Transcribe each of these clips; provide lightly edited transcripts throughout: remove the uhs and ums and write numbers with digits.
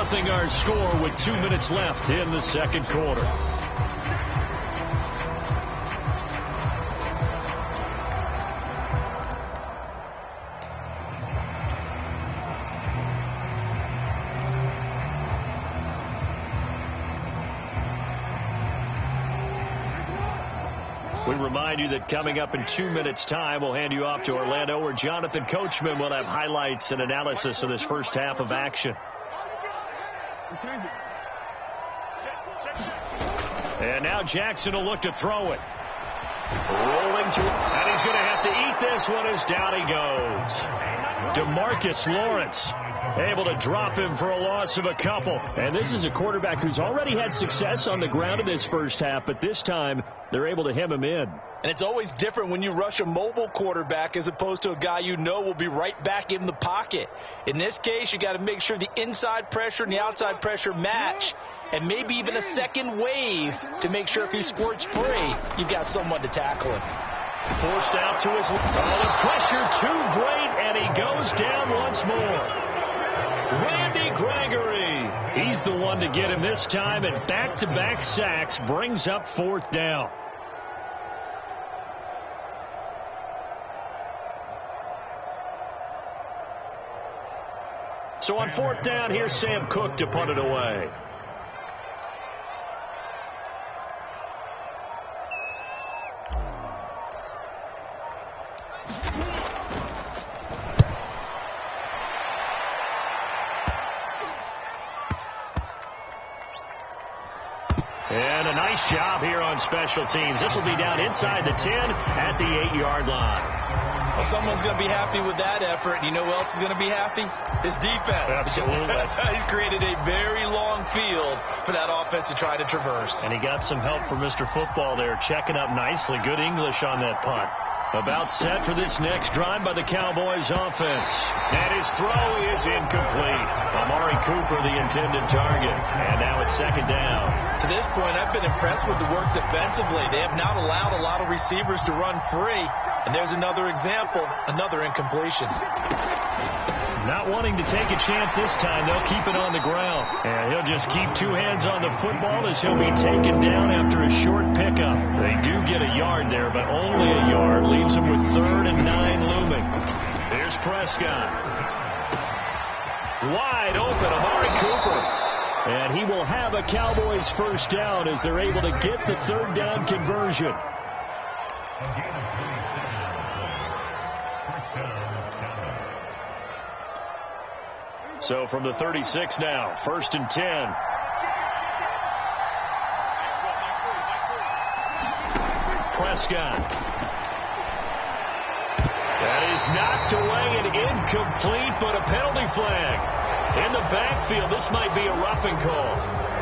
3-0 our score with 2 minutes left in the second quarter. We remind you that coming up in 2 minutes' time, we'll hand you off to Orlando, where Jonathan Coachman will have highlights and analysis of this first half of action. And now Jackson will look to throw it. Rolling to, and he's going to have to eat this one as down he goes. DeMarcus Lawrence able to drop him for a loss of a couple. And this is a quarterback who's already had success on the ground in this first half, but this time they're able to hem him in. And it's always different when you rush a mobile quarterback as opposed to a guy you know will be right back in the pocket. In this case, you got to make sure the inside pressure and the outside pressure match, and maybe even a second wave to make sure if he squirts free, you've got someone to tackle him. Forced out to his the pressure too great, and he goes down once more. Randy Gregory, he's the one to get him this time, and back-to-back sacks brings up fourth down. So on fourth down, here's Sam Cook to punt it away. And a nice job here on special teams. This will be down inside the 10 at the 8-yard line. Well, someone's going to be happy with that effort. You know who else is going to be happy? His defense. Absolutely. He's created a very long field for that offense to try to traverse. And he got some help from Mr. Football there, checking up nicely. Good English on that punt. About set for this next drive by the Cowboys offense. And his throw is incomplete. Amari Cooper, the intended target. And now it's second down. To this point, I've been impressed with the work defensively. They have not allowed a lot of receivers to run free. And there's another example, another incompletion. Not wanting to take a chance this time, they'll keep it on the ground. And he'll just keep two hands on the football as he'll be taken down after a short pickup. They do get a yard there, but only a yard. Leaves him with 3rd and 9 looming. Here's Prescott. Wide open, Amari Cooper. And he will have a Cowboys first down as they're able to get the 3rd down conversion. So from the 36 now, 1st and 10. Prescott. That is knocked away and incomplete, but a penalty flag. In the backfield, this might be a roughing call.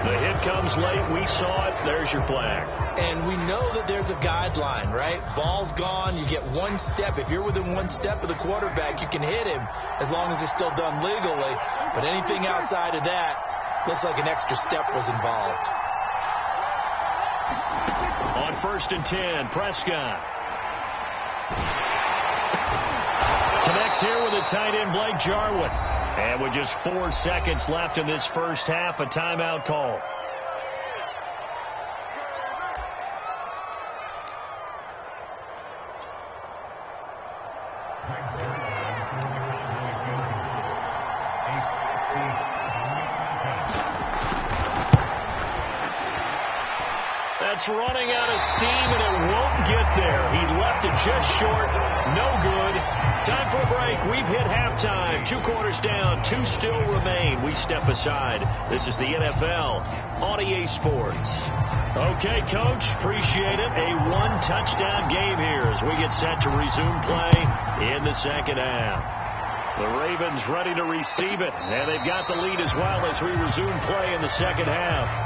The hit comes late. We saw it. There's your flag. And we know that there's a guideline, right? Ball's gone. You get one step. If you're within one step of the quarterback, you can hit him as long as it's still done legally. But anything outside of that, looks like an extra step was involved. On 1st and 10, Prescott. Connects here with a tight end, Blake Jarwin. And with just 4 seconds left in this first half, a timeout call. That's running out of steam, and it won't get there. He left it just short. No good. Time for a break. We've hit halftime. 2 quarters down. 2 still remain. We step aside. This is the NFL on EA Sports. Okay, Coach. Appreciate it. A 1-touchdown game here as we get set to resume play in the second half. The Ravens ready to receive it, and they've got the lead as well as we resume play in the second half.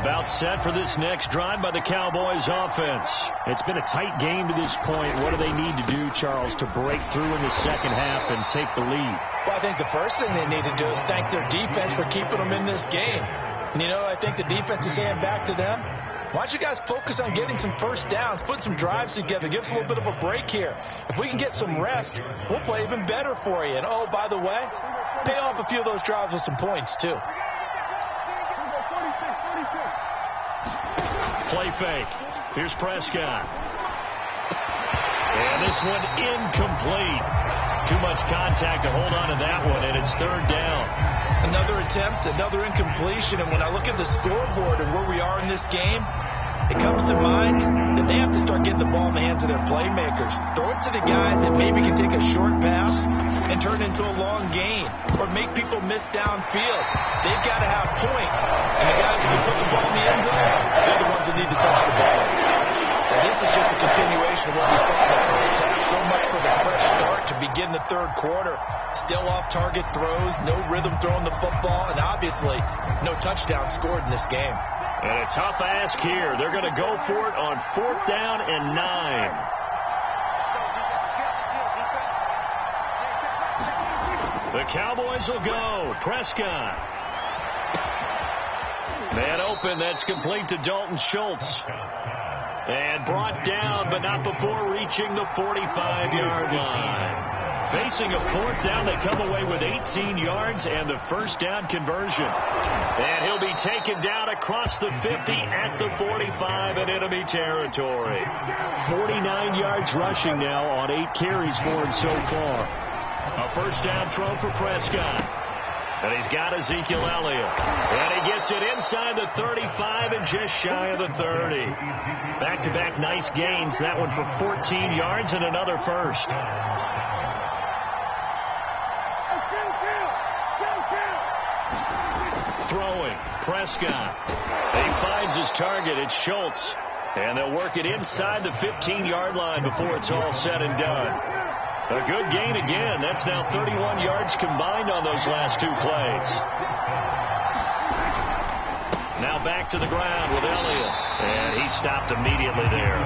About set for this next drive by the Cowboys offense. It's been a tight game to this point. What do they need to do, Charles, to break through in the second half and take the lead? Well, I think the first thing they need to do is thank their defense for keeping them in this game. And, I think the defense is saying back to them, why don't you guys focus on getting some first downs, put some drives together, give us a little bit of a break here. If we can get some rest, we'll play even better for you. And, oh, by the way, pay off a few of those drives with some points, too. Play fake. Here's Prescott. And this one incomplete. Too much contact to hold on to that one, and it's third down. Another attempt, another incompletion, and when I look at the scoreboard and where we are in this game, it comes to mind that they have to start getting the ball in the hands of their playmakers. Throw it to the guys that maybe can take a short pass and turn it into a long gain or make people miss downfield. They've got to have points, and the guys who can put the ball in the end zone, they're the ones that need to touch the ball. And this is just a continuation of what we saw in the first half. So much for the fresh start to begin the third quarter. Still off-target throws, no rhythm throwing the football, and obviously no touchdown scored in this game. And a tough ask here. They're going to go for it on 4th down and 9. The Cowboys will go. Prescott. Man open. That's complete to Dalton Schultz. And brought down, but not before reaching the 45-yard line. Facing a 4th down, they come away with 18 yards and the first down conversion. And he'll be taken down across the 50 at the 45 in enemy territory. 49 yards rushing now on 8 carries for him so far. A first down throw for Prescott. And he's got Ezekiel Elliott. And he gets it inside the 35 and just shy of the 30. Back-to-back nice gains. That one for 14 yards and another first. Throwing. Prescott. He finds his target. It's Schultz. And they'll work it inside the 15-yard line before it's all said and done. A good gain again. That's now 31 yards combined on those last 2 plays. Now back to the ground with Elliott. And he stopped immediately there.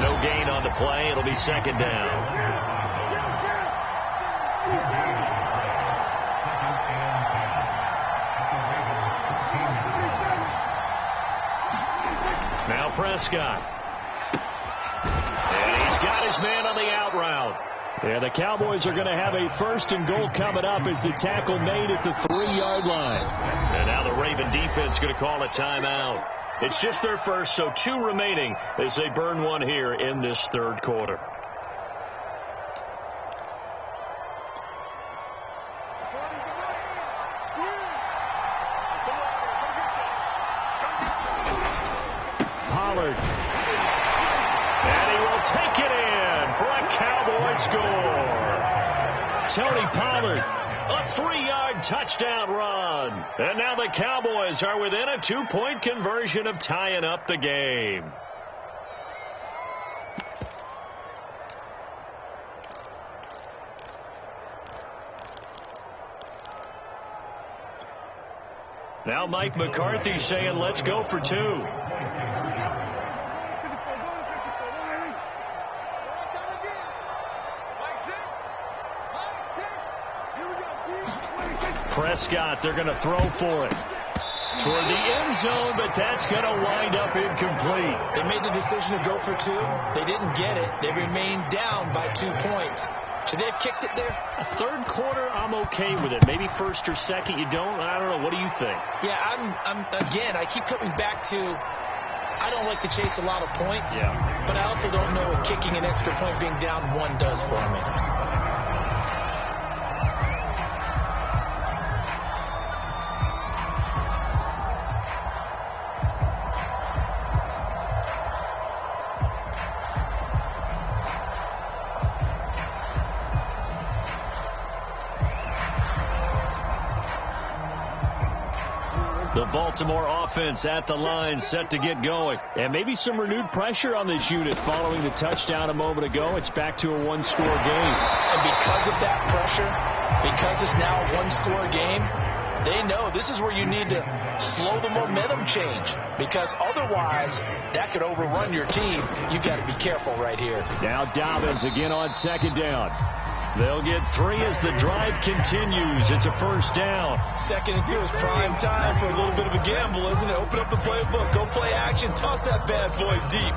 No gain on the play. It'll be second down. Now Prescott. And he's got his man on the out route. And the Cowboys are going to have a 1st and goal coming up as the tackle made at the 3-yard line. And now the Raven defense going to call a timeout. It's just their first, so 2 remaining as they burn one here in this third quarter. Pollard. And he will take it in for a Cowboy score. Tony Pollard, a 3-yard touchdown run. And now the Cowboys are within a 2-point conversion of tying up the game. Now Mike McCarthy saying, let's go for 2. Prescott, they're going to throw for it. Toward the end zone, but that's going to wind up incomplete. They made the decision to go for 2. They didn't get it. They remained down by 2 points. Should they have kicked it there? A third quarter, I'm okay with it. Maybe first or second, you don't. I don't know. What do you think? Yeah, again, I keep coming back to I don't like to chase a lot of points. Yeah. But I also don't know what kicking an extra point being down 1 does for me. The Baltimore offense at the line, set to get going. And maybe some renewed pressure on this unit following the touchdown a moment ago. It's back to a 1-score game. And because of that pressure, because it's now a 1-score game, They know this is where you need to slow the momentum change, because otherwise that could overrun your team. You've got to be careful right here. Now Dobbins again on second down. They'll get 3 as the drive continues. It's a first down. 2nd and 2 is prime time for a little bit of a gamble, isn't it? Open up the playbook, go play action, toss that bad boy deep.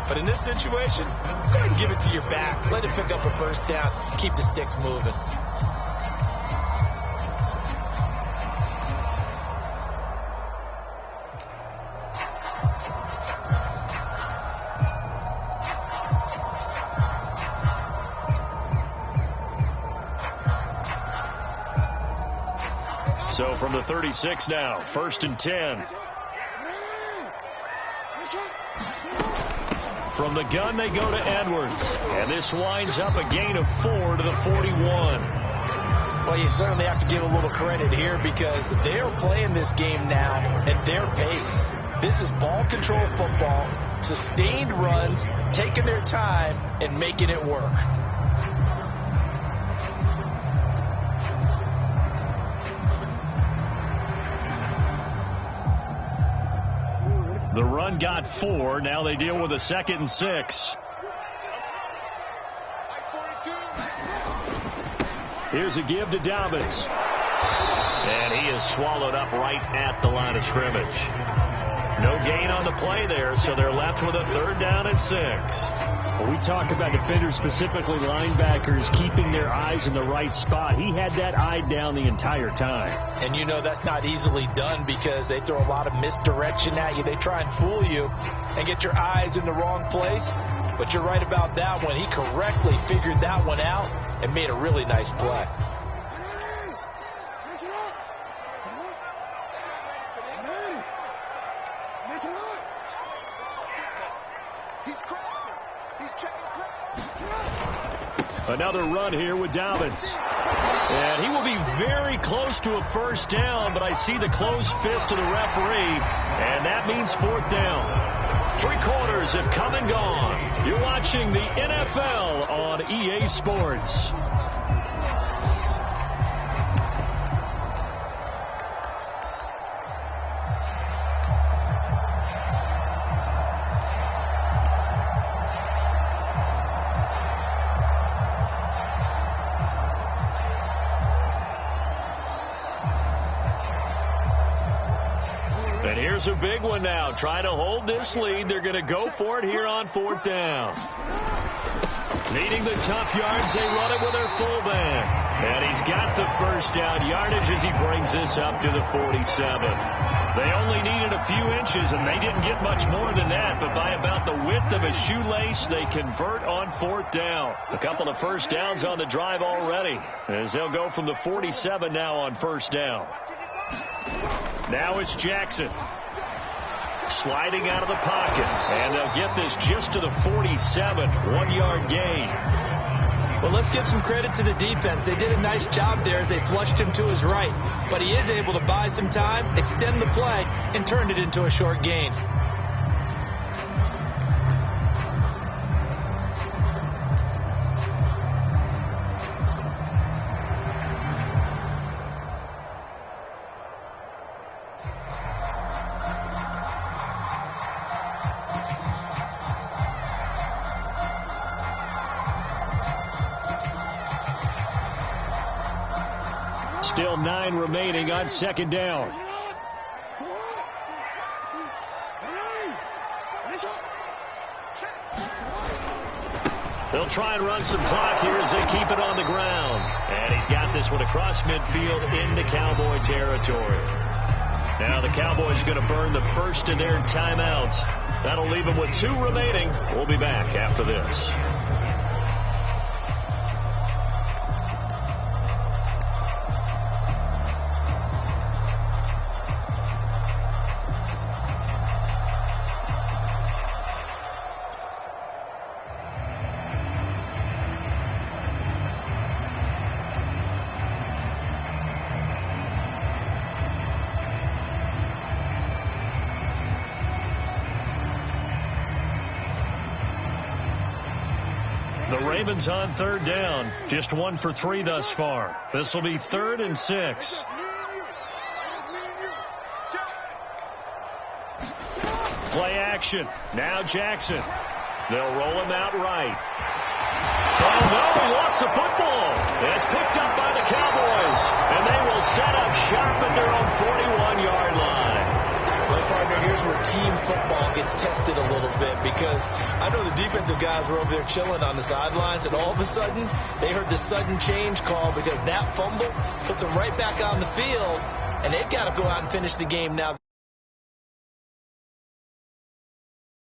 But in this situation, go ahead and give it to your back. Let it pick up a first down. Keep the sticks moving. So from the 36 now, 1st and 10. From the gun, they go to Edwards. And this winds up a gain of 4 to the 41. Well, you certainly have to give a little credit here, because they're playing this game now at their pace. This is ball control football, sustained runs, taking their time and making it work. The run got 4. Now they deal with a 2nd and 6. Here's a give to Dobbins. And he is swallowed up right at the line of scrimmage. No gain on the play there, so they're left with a 3rd down and 6. Well, we talk about defenders, specifically linebackers, keeping their eyes in the right spot. He had that eye down the entire time. And you know that's not easily done, because they throw a lot of misdirection at you. They try and fool you and get your eyes in the wrong place. But you're right about that one. He correctly figured that one out and made a really nice play. Another run here with Dobbins. And he will be very close to a first down, but I see the closed fist of the referee, and that means 4th down. 3 quarters have come and gone. You're watching the NFL on EA Sports. And here's a big one now. Trying to hold this lead. They're going to go for it here on 4th down. Needing the tough yards, they run it with their fullback. And he's got the first down yardage as he brings this up to the 47. They only needed a few inches, and they didn't get much more than that. But by about the width of a shoelace, they convert on 4th down. A couple of first downs on the drive already, as they'll go from the 47 now on 1st down. Now it's Jackson. Sliding out of the pocket. And they'll get this just to the 47. 1-yard gain. Well, let's give some credit to the defense. They did a nice job there as they flushed him to his right. But he is able to buy some time, extend the play, and turn it into a short gain. Still 9 remaining on 2nd down. They'll try and run some clock here as they keep it on the ground. And he's got this one across midfield into Cowboy territory. Now the Cowboys going to burn the first of their timeouts. That'll leave them with 2 remaining. We'll be back after this. Ravens on 3rd down. Just 1 for 3 thus far. This will be 3rd and 6. Play action. Now Jackson. They'll roll him out right. Oh, no, he lost the football. And it's picked up by the Cowboys. And they will set up shop at their own 41-yard line. Well, partner, here's where team football gets tested a little bit, because I know the defensive guys were over there chilling on the sidelines, and all of a sudden they heard the sudden change call, because that fumble puts them right back on the field, and they've got to go out and finish the game now.